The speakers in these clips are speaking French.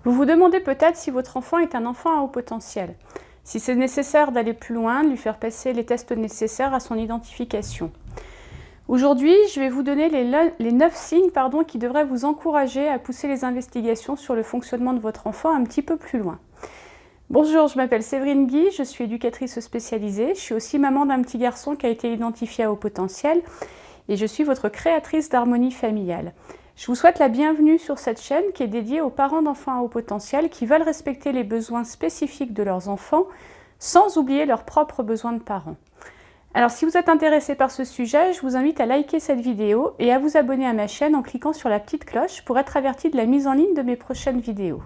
Vous vous demandez peut-être si votre enfant est un enfant à haut potentiel, si c'est nécessaire d'aller plus loin, de lui faire passer les tests nécessaires à son identification. Aujourd'hui, je vais vous donner les 9 signes qui devraient vous encourager à pousser les investigations sur le fonctionnement de votre enfant un petit peu plus loin. Bonjour, je m'appelle Séverine Guy, je suis éducatrice spécialisée. Je suis aussi maman d'un petit garçon qui a été identifié à haut potentiel et je suis votre créatrice d'harmonie familiale. Je vous souhaite la bienvenue sur cette chaîne qui est dédiée aux parents d'enfants à haut potentiel qui veulent respecter les besoins spécifiques de leurs enfants sans oublier leurs propres besoins de parents. Alors si vous êtes intéressé par ce sujet, je vous invite à liker cette vidéo et à vous abonner à ma chaîne en cliquant sur la petite cloche pour être averti de la mise en ligne de mes prochaines vidéos.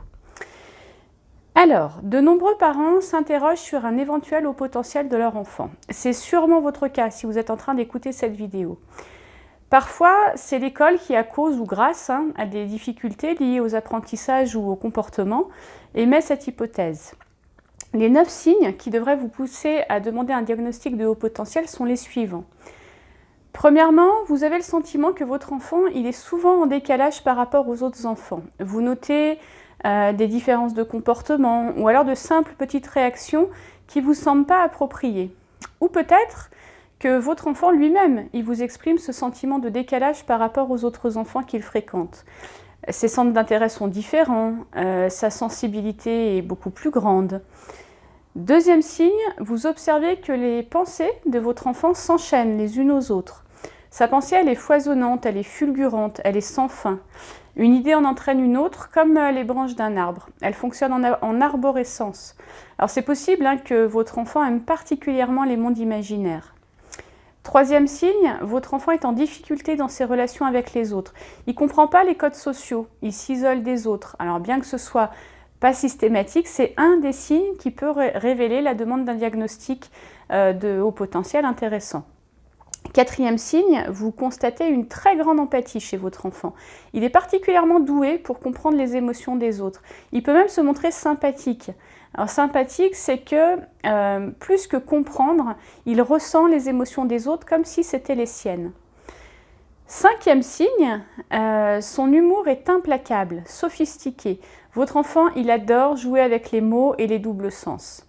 Alors, de nombreux parents s'interrogent sur un éventuel haut potentiel de leur enfant. C'est sûrement votre cas si vous êtes en train d'écouter cette vidéo. Parfois, c'est l'école qui, à cause ou grâce à des difficultés liées aux apprentissages ou au comportement, émet cette hypothèse. Les 9 signes qui devraient vous pousser à demander un diagnostic de haut potentiel sont les suivants. Premièrement, vous avez le sentiment que votre enfant il est souvent en décalage par rapport aux autres enfants. Vous notez des différences de comportement ou alors de simples petites réactions qui ne vous semblent pas appropriées. Ou peut-être que votre enfant lui-même, il vous exprime ce sentiment de décalage par rapport aux autres enfants qu'il fréquente. Ses centres d'intérêt sont différents, sa sensibilité est beaucoup plus grande. Deuxième signe, vous observez que les pensées de votre enfant s'enchaînent les unes aux autres. Sa pensée, elle est foisonnante, elle est fulgurante, elle est sans fin. Une idée en entraîne une autre, comme les branches d'un arbre. Elle fonctionne en arborescence. Alors c'est possible que votre enfant aime particulièrement les mondes imaginaires. Troisième signe, votre enfant est en difficulté dans ses relations avec les autres. Il ne comprend pas les codes sociaux, il s'isole des autres. Alors bien que ce soit pas systématique, c'est un des signes qui peut révéler la demande d'un diagnostic de haut potentiel intéressant. Quatrième signe, vous constatez une très grande empathie chez votre enfant. Il est particulièrement doué pour comprendre les émotions des autres. Il peut même se montrer sympathique. Alors sympathique, c'est que plus que comprendre, il ressent les émotions des autres comme si c'était les siennes. Cinquième signe, son humour est implacable, sophistiqué. Votre enfant, il adore jouer avec les mots et les doubles sens.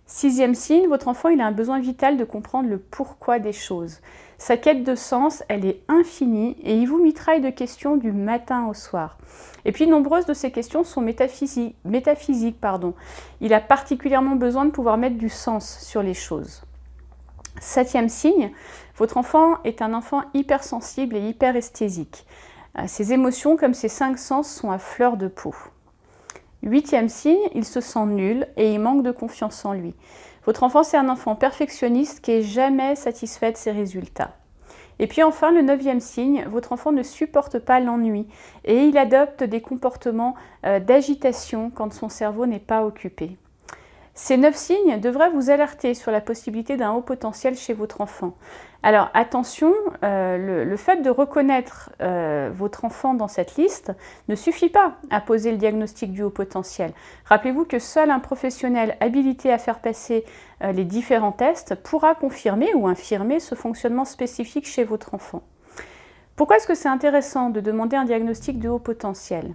Sixième signe, votre enfant il a un besoin vital de comprendre le pourquoi des choses. Sa quête de sens, elle est infinie et il vous mitraille de questions du matin au soir. Et puis nombreuses de ces questions sont métaphysiques. Il a particulièrement besoin de pouvoir mettre du sens sur les choses. Septième signe, votre enfant est un enfant hypersensible et hyperesthésique. Ses émotions comme ses 5 sens sont à fleur de peau. Huitième signe, il se sent nul et il manque de confiance en lui. Votre enfant, c'est un enfant perfectionniste qui n'est jamais satisfait de ses résultats. Et puis enfin, le 9e signe, votre enfant ne supporte pas l'ennui et il adopte des comportements d'agitation quand son cerveau n'est pas occupé. Ces 9 signes devraient vous alerter sur la possibilité d'un haut potentiel chez votre enfant. Alors attention, le fait de reconnaître votre enfant dans cette liste ne suffit pas à poser le diagnostic du haut potentiel. Rappelez-vous que seul un professionnel habilité à faire passer les différents tests pourra confirmer ou infirmer ce fonctionnement spécifique chez votre enfant. Pourquoi est-ce que c'est intéressant de demander un diagnostic de haut potentiel ?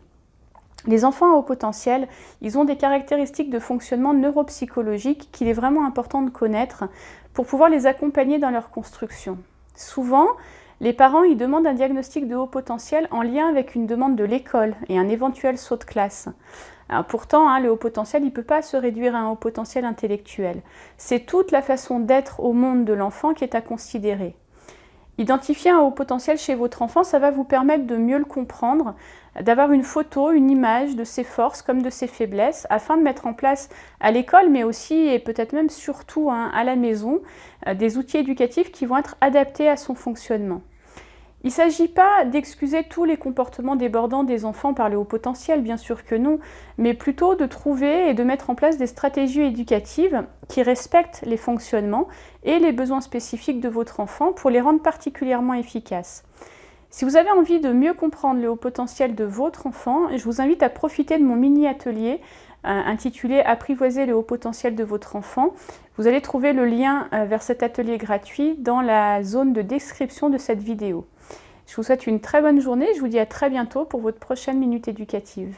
Les enfants à haut potentiel, ils ont des caractéristiques de fonctionnement neuropsychologique qu'il est vraiment important de connaître pour pouvoir les accompagner dans leur construction. Souvent, les parents ils demandent un diagnostic de haut potentiel en lien avec une demande de l'école et un éventuel saut de classe. Alors pourtant, le haut potentiel, il ne peut pas se réduire à un haut potentiel intellectuel. C'est toute la façon d'être au monde de l'enfant qui est à considérer. Identifier un haut potentiel chez votre enfant, ça va vous permettre de mieux le comprendre, d'avoir une photo, une image de ses forces comme de ses faiblesses, afin de mettre en place à l'école, mais aussi et peut-être même surtout à la maison, des outils éducatifs qui vont être adaptés à son fonctionnement. Il ne s'agit pas d'excuser tous les comportements débordants des enfants par le haut potentiel, bien sûr que non, mais plutôt de trouver et de mettre en place des stratégies éducatives qui respectent les fonctionnements et les besoins spécifiques de votre enfant pour les rendre particulièrement efficaces. Si vous avez envie de mieux comprendre le haut potentiel de votre enfant, je vous invite à profiter de mon mini-atelier intitulé « Apprivoiser le haut potentiel de votre enfant ». Vous allez trouver le lien vers cet atelier gratuit dans la zone de description de cette vidéo. Je vous souhaite une très bonne journée et je vous dis à très bientôt pour votre prochaine minute éducative.